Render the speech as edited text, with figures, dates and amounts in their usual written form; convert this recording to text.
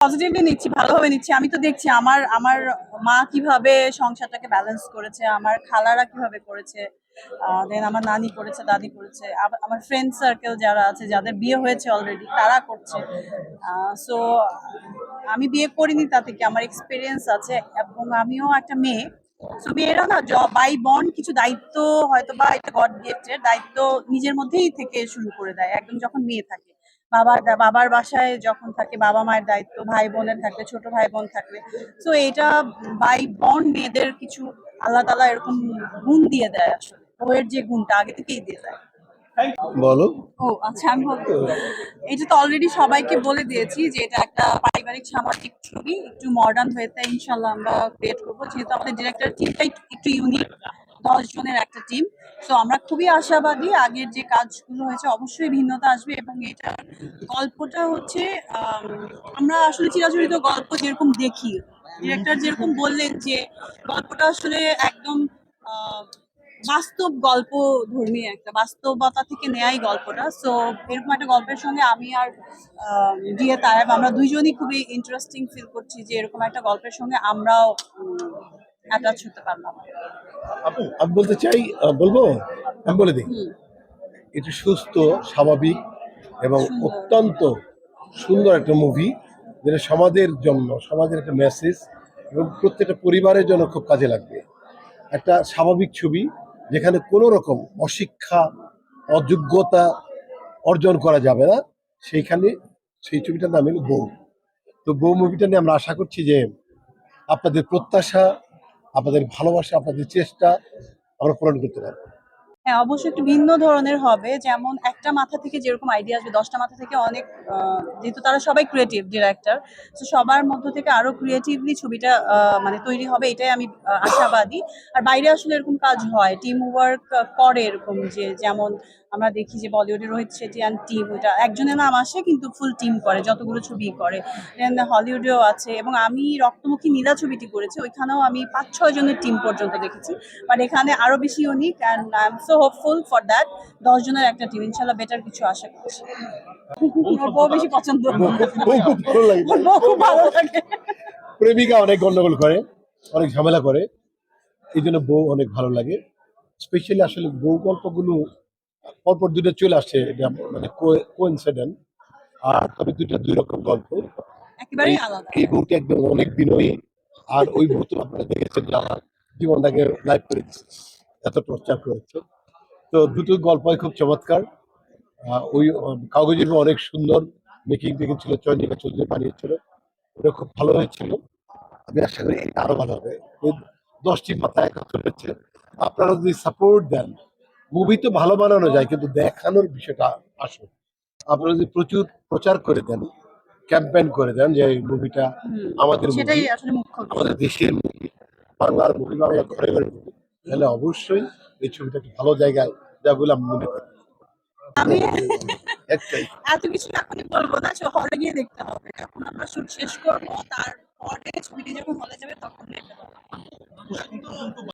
Positively নিচ্ছি, ভালোভাবে নিচ্ছি। আমি তো দেখছি আমার আমার মা কিভাবে সংসারটাকে ব্যালেন্স করেছে, আমার খালারা কিভাবে করেছে, দেন আমার নানি করেছে, দাদি করেছে, আমার ফ্রেন্ড সার্কেল যারা আছে যাদের বিয়ে হয়েছে অলরেডি তারা করছে। সো আমি বিয়ে করিনি, তাতে কি আমার এক্সপিরিয়েন্স আছে, এবং আমিও একটা মেয়ে। সো মেয়েরা না বাই বন্ড কিছু দায়িত্ব, হয়তো বা এটা গড গিফটের দায়িত্ব নিজের মধ্যেই থেকে শুরু করে দেয় একদম যখন মেয়ে থাকে। বাবার বাসায় যখন থাকে বাবা মায়ের দায়িত্ব, ভাই বোনের থাকলে, ছোট ভাই বোন থাকলে। সো এটা বাই বন্ড মেয়েদের কিছু আল্লাহ তাআলা এরকম গুণ দিয়ে দেয়, আসলে বউয়ের যে গুণটা আগে থেকেই দিয়ে দেয়। বলো। ও আচ্ছা, আমি বলবো এটা তো অলরেডি সবাইকে বলে দিয়েছি যে এটা একটা পারিবারিক সামাজিক ছবি, একটু মডার্ন ওয়েতে ইনশাল্লাহ আমরা ক্রিয়েট করবো, যেহেতু আমাদের ডিরেক্টর টিমটাই একটু ইউনিক, 10 জনের একটা টিম। তো আমরা খুবই আশাবাদী, আগের যে কাজগুলো হয়েছে অবশ্যই ভিন্নতা আসবে। এবং এটা গল্পটা হচ্ছে আমরা আসলে চিরাচরিত গল্প যেরকম দেখি, ডিরেক্টর যেরকম বললেন যে গল্পটা আসলে একদম আহ, বাস্তব গল্প ধর্মী, একটা বাস্তবতা থেকে নেয়াই গল্পটা। সো এরকম একটা গল্পের সঙ্গে আমি আর ডিএ তায়েব আমরা দুইজনই খুবই ইন্টারেস্টিং ফিল করছি যে এরকম একটা গল্পের সঙ্গে আমরাও অ্যাটাচ হতে পারলাম। আমি বলতে চাই, বলবো, আমি বলে দিই, হুম, এটা সুস্থ, স্বাভাবিক এবং সুন্দর। অত্যন্ত সুন্দর একটা মুভি, যেটা সমাজের জন্য, সমাজের একটা মেসেজ এবং প্রত্যেকটা পরিবারের জন্য খুব কাজে লাগবে। একটা স্বাভাবিক ছবি যেখানে কোনো রকম অশিক্ষা, অযোগ্যতা অর্জন করা যাবে না, সেইখানে সেই ছবিটার নাম হলো বউ। তো বউ মুভিটা নিয়ে আমরা আশা করছি যে আপনাদের প্রত্যাশা, আপনাদের ভালোবাসা, আপনাদের চেষ্টা আমরা পূরণ করতে পারবো। হ্যাঁ, অবশ্যই একটু ভিন্ন ধরনের হবে। যেমন একটা মাথা থেকে যেরকম আইডিয়া আসবে, 10টা মাথা থেকে অনেক, যেহেতু তারা সবাই ক্রিয়েটিভ ডিরেক্টর, তো সবার মধ্য থেকে আরো ক্রিয়েটিভলি ছবিটা মানে তৈরি হবে, এটাই আমি আশাবাদী। আর বাইরে আসলে এরকম কাজ হয়, টিম ওয়ার্ক করে এরকম, যে যেমন আমরা দেখি যে বলিউডে রোহিত শেট্টি অ্যান্ড টিম, ওইটা একজনের নাম আসে কিন্তু ফুল টিম করে, যতগুলো ছবি করে। দেন হলিউডেও আছে, এবং আমি রক্তমুখী নীলা ছবিটি করেছি, ওইখানেও আমি 5-6 জনের টিম পর্যন্ত দেখেছি। বাট এখানে আরো বেশি unique, and I am so hopeful for that. 10 জনের একটা টিম, ইনশাল্লাহ বেটার কিছু আশা করছি। ওর বউ বেশি পছন্দ, বউ খুব ভালো লাগে, ওর বউ খুব ভালো লাগে। প্রেমিকা অনেক গন্ডগোল করে, অনেক ঝামেলা করে, এই জন্য বউ অনেক ভালো লাগে। স্পেশালি আসলে বউ গল্পগুলো পরপর দুটো চলে আসছে, এটা মানে কোইন্সিডেন্ট। আর তবে দুটো দুই রকম গল্প। একেবারেই এই আলাদা। এই বউটি একদম অনেক বিনয়ী, আর ওই বউ তো আপনারা দেখেছেন যে আমার জীবনটাকে লাইভ করে দিচ্ছে, এত টর্চার করেছে। তো দুটো গল্পই খুব চমৎকার। ওই কাগজের বউ অনেক সুন্দর মেকিং টেকিং ছিল, চয়নিকা চৌধুরী বানিয়েছিল, ওটা খুব ভালো হয়েছিল। আমি আশা করি এটা আরো ভালো হবে। এই 10টি মাথা একত্র হচ্ছে, আপনারা যদি সাপোর্ট দেন, মুভি তো ভালো বানানো যায় কিন্তু দেখানোর বিষয়টা আসুন। আপনারা যদি প্রচুর প্রচার করে দেন, ক্যাম্পেইন করে দেন যে এই মুভিটা আমাদের সেটাই মুভি, আসলে মুখ্য আমাদের বিষয়। দেশের মুভি, বাংলার মুভি, বাংলার ঘরে ঘরে মুভি, তাহলে অবশ্যই এই ছবিটা একটা ভালো জায়গায় যাবে বলে আমি মনে করি। আমি একটাই, এত কিছু এখনই বলবো না, হলে গিয়ে দেখতে হবে, যখন আমরা শুট শেষ করবো তারপরে ছবিটি যখন হলে যাবে তখন দেখতে পাবো।